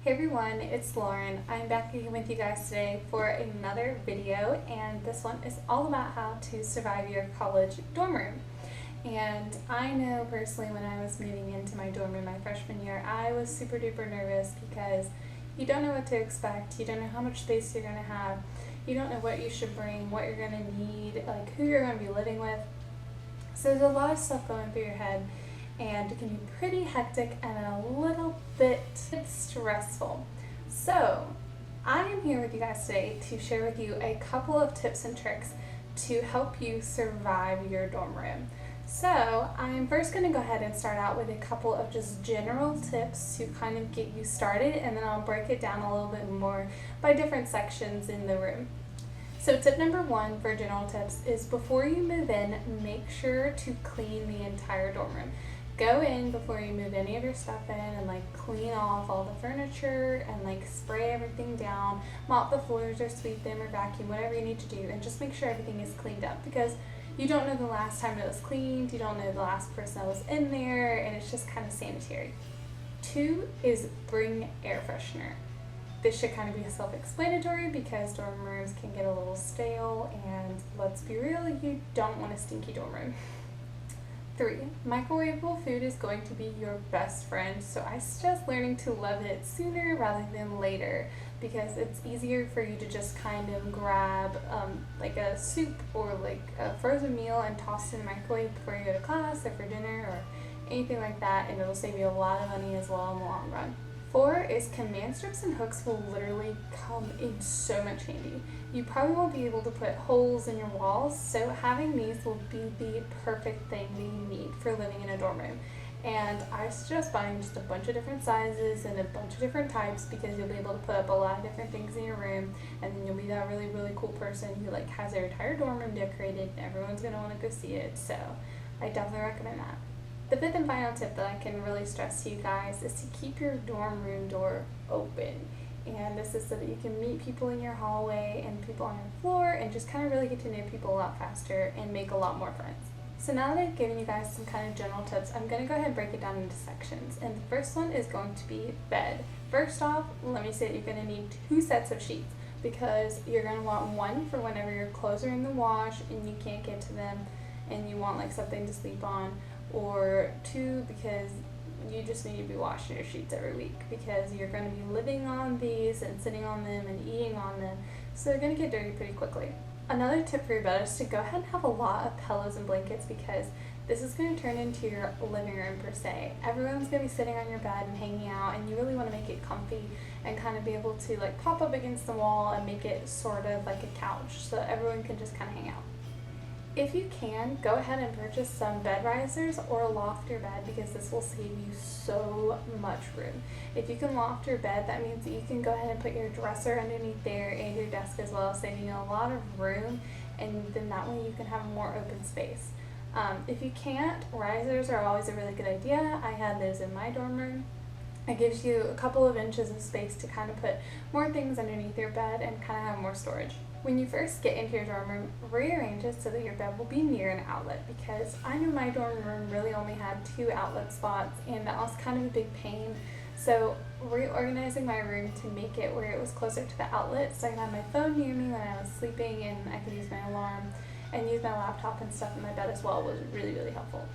Hey everyone, it's Lauren. I'm back again with you guys today for another video, and this one is all about how to survive your college dorm room. And I know personally when I was moving into my dorm room my freshman year, I was super duper nervous because you don't know what to expect, you don't know how much space you're going to have, you don't know what you should bring, what you're going to need, like who you're going to be living with. So there's a lot of stuff going through your head, and it can be pretty hectic and a little bit stressful. So I am here with you guys today to share with you a couple of tips and tricks to help you survive your dorm room. So I'm first going to go ahead and start out with a couple of just general tips to kind of get you started, and then I'll break it down a little bit more by different sections in the room. So tip number one for general tips is before you move in, make sure to clean the entire dorm room. Go in before you move any of your stuff in and clean off all the furniture and spray everything down, mop the floors or sweep them or vacuum, whatever you need to do, and just make sure everything is cleaned up because you don't know the last time it was cleaned, you don't know the last person that was in there, and it's just kind of sanitary. Two is bring air freshener. This should kind of be self-explanatory because dorm rooms can get a little stale, and let's be real, you don't want a stinky dorm room. 3, microwavable food is going to be your best friend, so I suggest learning to love it sooner rather than later because it's easier for you to just kind of grab a soup or a frozen meal and toss it in the microwave before you go to class or for dinner or anything like that, and it'll save you a lot of money as well in the long run. 4 is command strips and hooks will literally come in so much handy. You probably won't be able to put holes in your walls, so having these will be the perfect thing that you need for living in a dorm room. And I suggest buying just a bunch of different sizes and a bunch of different types because you'll be able to put up a lot of different things in your room, and then you'll be that really, really cool person who has their entire dorm room decorated and everyone's going to want to go see it, so I definitely recommend that. The 5th and final tip that I can really stress to you guys is to keep your dorm room door open. And this is so that you can meet people in your hallway and people on your floor and just kind of really get to know people a lot faster and make a lot more friends. So now that I've given you guys some kind of general tips, I'm going to go ahead and break it down into sections. And the first one is going to be bed. First off, let me say that you're going to need 2 sets of sheets because you're going to want one for whenever your clothes are in the wash and you can't get to them and you want something to sleep on, or 2 because you just need to be washing your sheets every week because you're going to be living on these and sitting on them and eating on them, so they're going to get dirty pretty quickly. Another tip for your bed is to go ahead and have a lot of pillows and blankets because this is going to turn into your living room per se. Everyone's going to be sitting on your bed and hanging out, and you really want to make it comfy and kind of be able to pop up against the wall and make it sort of like a couch so everyone can just kind of hang out. If you can, go ahead and purchase some bed risers or loft your bed because this will save you so much room. If you can loft your bed, that means that you can go ahead and put your dresser underneath there and your desk as well, saving you a lot of room, and then that way you can have more open space. If you can't, risers are always a really good idea. I had those in my dorm room. It gives you a couple of inches of space to kind of put more things underneath your bed and kind of have more storage. When you first get into your dorm room, rearrange it so that your bed will be near an outlet because I knew my dorm room really only had 2 outlet spots and that was kind of a big pain. So reorganizing my room to make it where it was closer to the outlet so I could have my phone near me when I was sleeping and I could use my alarm and use my laptop and stuff in my bed as well was really, really helpful.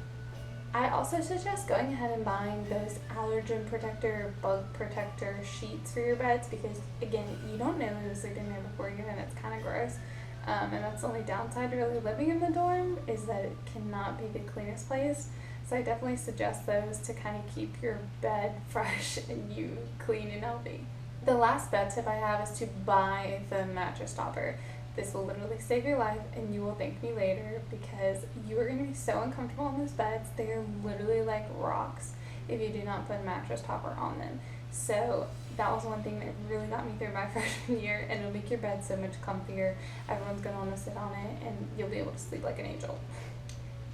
I also suggest going ahead and buying those allergen protector, bug protector sheets for your beds because, again, you don't know who's sleeping there before you and it's kind of gross. And that's the only downside to really living in the dorm is that it cannot be the cleanest place. So I definitely suggest those to kind of keep your bed fresh and you clean and healthy. The last bed tip I have is to buy the mattress topper. This will literally save your life and you will thank me later because you are going to be so uncomfortable on those beds. They are literally like rocks if you do not put a mattress topper on them. So that was one thing that really got me through my freshman year, and it'll make your bed so much comfier. Everyone's going to want to sit on it and you'll be able to sleep like an angel.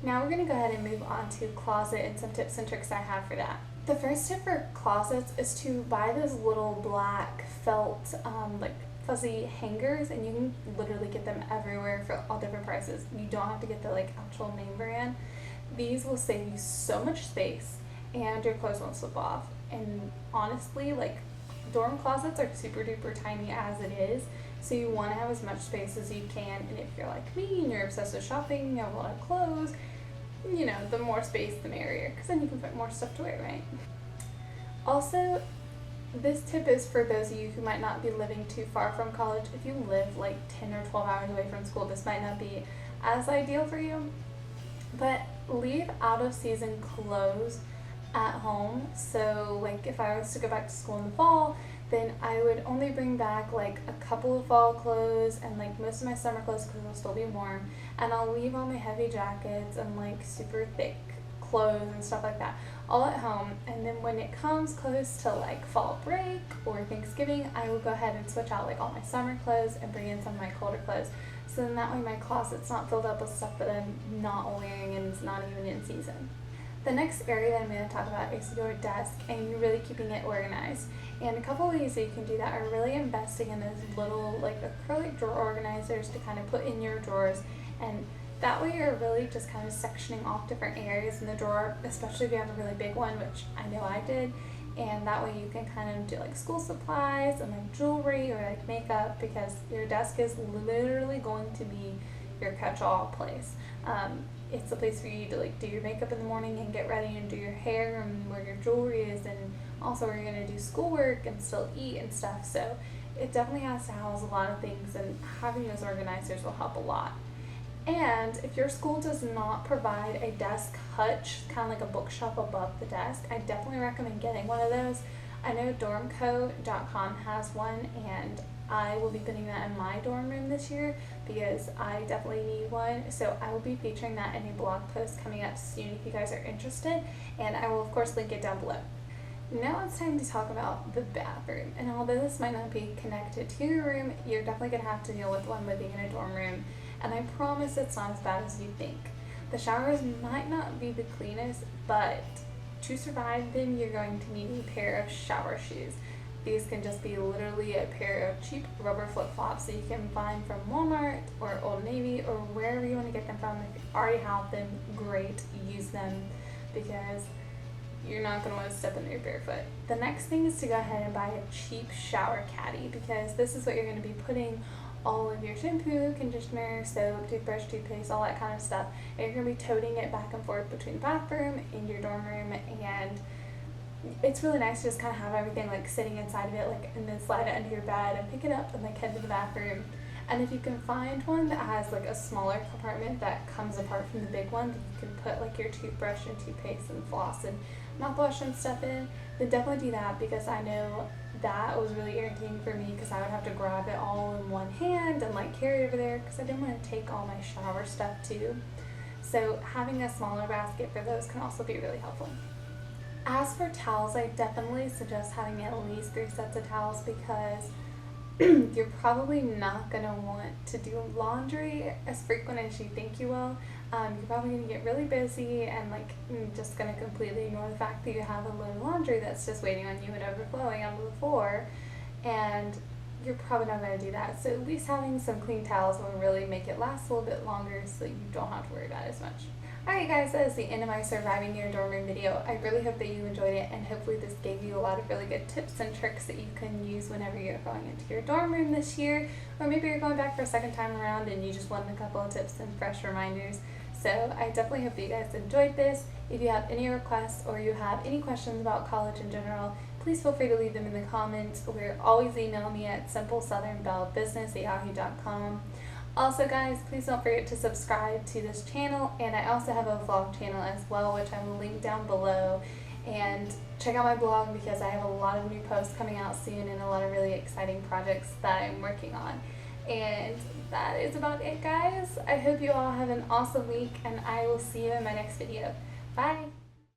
Now we're going to go ahead and move on to closet and some tips and tricks I have for that. The first tip for closets is to buy those little black felt fuzzy hangers, and you can literally get them everywhere for all different prices. You don't have to get the actual name brand. These will save you so much space and your clothes won't slip off. And honestly, dorm closets are super duper tiny as it is, so you want to have as much space as you can. And if you're like me and you're obsessed with shopping, you have a lot of clothes, you know, the more space the merrier, because then you can put more stuff to wear, right? Also, this tip is for those of you who might not be living too far from college. If you live like 10 or 12 hours away from school, this might not be as ideal for you, but leave out of season clothes at home. So like if I was to go back to school in the fall, then I would only bring back like a couple of fall clothes and like most of my summer clothes because it'll still be warm, and I'll leave all my heavy jackets and like super thick clothes and stuff like that all at home. And then when it comes close to like fall break or Thanksgiving, I will go ahead and switch out like all my summer clothes and bring in some of my colder clothes, so then that way my closet's not filled up with stuff that I'm not wearing and it's not even in season. The next area that I'm going to talk about is your desk and really keeping it organized. And a couple of ways that you can do that are really investing in those little like acrylic drawer organizers to kind of put in your drawers, and that way you're really just kind of sectioning off different areas in the drawer, especially if you have a really big one, which I know I did. And that way you can kind of do like school supplies and like jewelry or like makeup, because your desk is literally going to be your catch-all place. It's a place for you to like do your makeup in the morning and get ready and do your hair, and where your jewelry is, and also where you're going to do schoolwork and still eat and stuff. So it definitely has to house a lot of things, and having those organizers will help a lot. And if your school does not provide a desk hutch, kind of like a bookshelf above the desk, I definitely recommend getting one of those. I know dormco.com has one, and I will be putting that in my dorm room this year because I definitely need one. So I will be featuring that in a blog post coming up soon if you guys are interested, and I will of course link it down below. Now it's time to talk about the bathroom, and although this might not be connected to your room, you're definitely going to have to deal with one living in a dorm room, and I promise it's not as bad as you think. The showers might not be the cleanest, but to survive them, you're going to need a pair of shower shoes. These can just be literally a pair of cheap rubber flip-flops that you can find from Walmart or Old Navy or wherever you want to get them from. If you already have them, great, use them, because you're not going to want to step in there barefoot. The next thing is to go ahead and buy a cheap shower caddy, because this is what you're going to be putting all of your shampoo, conditioner, soap, toothbrush, toothpaste, all that kind of stuff. And you're going to be toting it back and forth between the bathroom and your dorm room, and it's really nice to just kind of have everything like sitting inside of it, like, and then slide it under your bed and pick it up and like head to the bathroom. And if you can find one that has like a smaller compartment that comes apart from the big one that you can put like your toothbrush and toothpaste and floss and mouthwash and stuff in, then definitely do that, because I know that was really irritating for me because I would have to grab it all in one hand and like carry it over there because I didn't want to take all my shower stuff too. So having a smaller basket for those can also be really helpful. As for towels, I definitely suggest having at least 3 sets of towels, because you're probably not going to want to do laundry as frequent as you think you will. You're probably going to get really busy and like just going to completely ignore the fact that you have a load of laundry that's just waiting on you and overflowing onto the floor, and you're probably not going to do that. So at least having some clean towels will really make it last a little bit longer so that you don't have to worry about it as much. Alright guys, that is the end of my surviving your dorm room video. I really hope that you enjoyed it, and hopefully this gave you a lot of really good tips and tricks that you can use whenever you're going into your dorm room this year, or maybe you're going back for a second time around and you just want a couple of tips and fresh reminders. So I definitely hope that you guys enjoyed this. If you have any requests or you have any questions about college in general, please feel free to leave them in the comments, or always email me at simplesouthernbellebusiness@yahoo.com. Also guys, please don't forget to subscribe to this channel, and I also have a vlog channel as well, which I will link down below. And check out my blog because I have a lot of new posts coming out soon and a lot of really exciting projects that I'm working on. And that is about it guys. I hope you all have an awesome week, and I will see you in my next video. Bye!